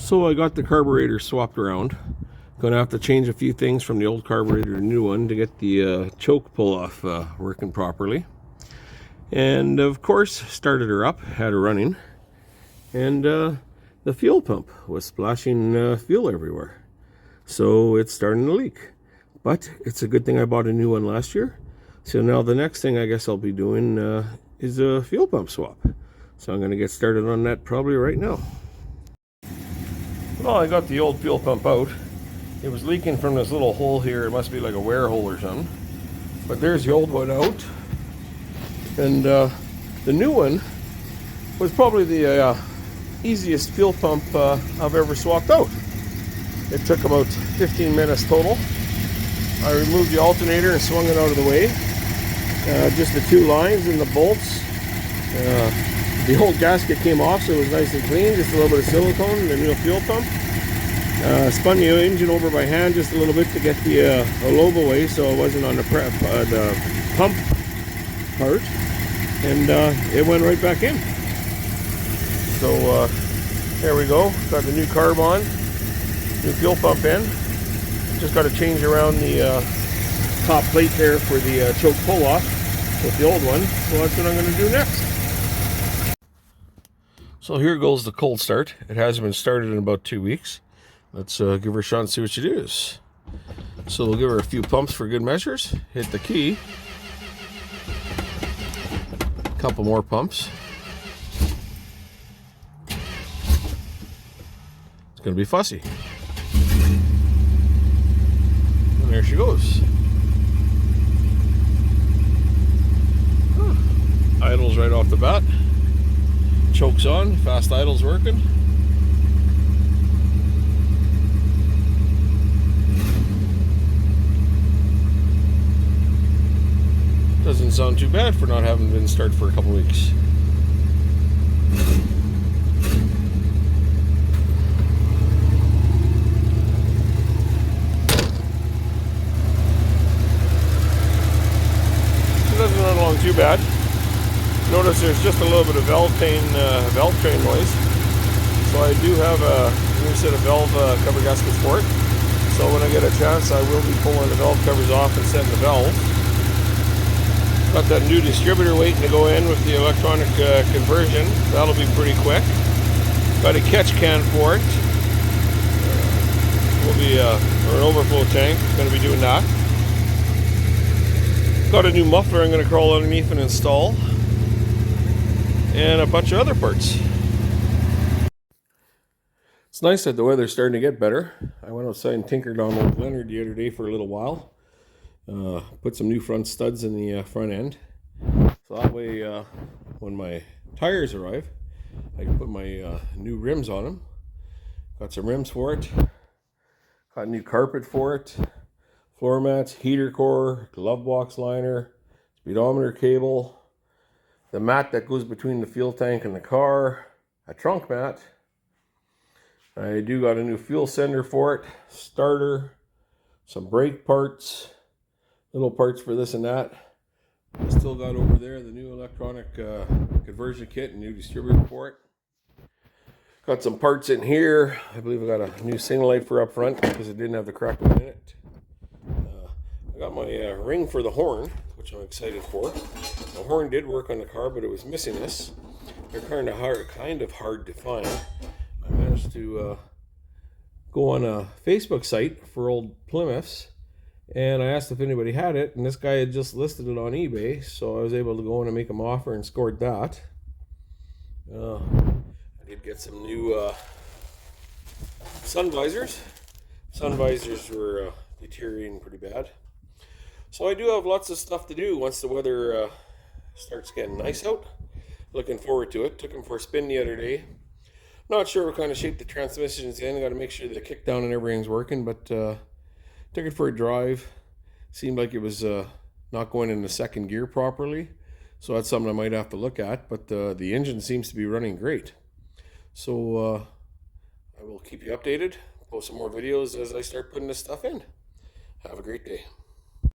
So I got the carburetor swapped around. Gonna have to change a few things from the old carburetor to the new one to get the choke pull-off working properly. And of course, started her up, had her running, and the fuel pump was splashing fuel everywhere. So it's starting to leak. But it's a good thing I bought a new one last year. So now the next thing I guess I'll be doing is a fuel pump swap. So I'm going to get started on that probably right now. Well, I got the old fuel pump out. It was leaking from this little hole here. It must be like a wear hole or something. But there's the old one out. And the new one was probably the easiest fuel pump I've ever swapped out. It took about 15 minutes total. I removed the alternator and swung it out of the way. Just the two lines and the bolts. The old gasket came off, so it was nice and clean. Just a little bit of silicone and the new fuel pump. Spun the engine over by hand just a little bit to get the lobe away, so it wasn't on the pump part. And it went right back in. So there we go. Got the new carb on, new fuel pump in. Just got to change around the top plate there for the choke pull-off with the old one. So that's what I'm going to do next. So here goes the cold start. It hasn't been started in about 2 weeks. Let's give her a shot and see what she does. So we'll give her a few pumps for good measures. Hit the key. A couple more pumps. It's going to be fussy. And there she goes. Idles right off the bat. Choke's on, fast idle's working. Doesn't sound too bad for not having been started for a couple weeks. It doesn't run along too bad. Notice there's just a little bit of valve train noise. So I do have a new set of valve cover gaskets for it. So when I get a chance, I will be pulling the valve covers off and setting the valve. Got that new distributor waiting to go in with the electronic conversion. That'll be pretty quick. Got a catch can for it. Will be or an overflow tank. Going to be doing that. Got a new muffler I'm going to crawl underneath and install. And a bunch of other parts. It's nice that the weather's starting to get better. I went outside and tinkered on old Leonard the other day for a little while. Put some new front studs in the front end. So that way when my tires arrive, I can put my new rims on them. Got some rims for it. Got new carpet for it. Floor mats, heater core, glove box liner, speedometer cable. The mat that goes between the fuel tank and the car, a trunk mat. I do got a new fuel sender for it, starter, some brake parts, little parts for this and that. I still got over there the new electronic conversion kit and new distributor for it. Got some parts in here. I believe I got a new signal light for up front because it didn't have the correct one in it. I got my ring for the horn, which I'm excited for. The horn did work on the car, but it was missing this. They're kind of hard to find. I managed to go on a Facebook site for old Plymouths, and I asked if anybody had it, and this guy had just listed it on eBay, so I was able to go in and make him an offer and scored that. I did get some new sun visors. Sun visors were deteriorating pretty bad. So I do have lots of stuff to do once the weather starts getting nice out. Looking forward to it. Took him for a spin the other day. Not sure what kind of shape the transmission's in. Got to make sure the kickdown and everything's working, but took it for a drive. Seemed like it was not going in the second gear properly. So that's something I might have to look at, but the engine seems to be running great. So I will keep you updated. Post some more videos as I start putting this stuff in. Have a great day.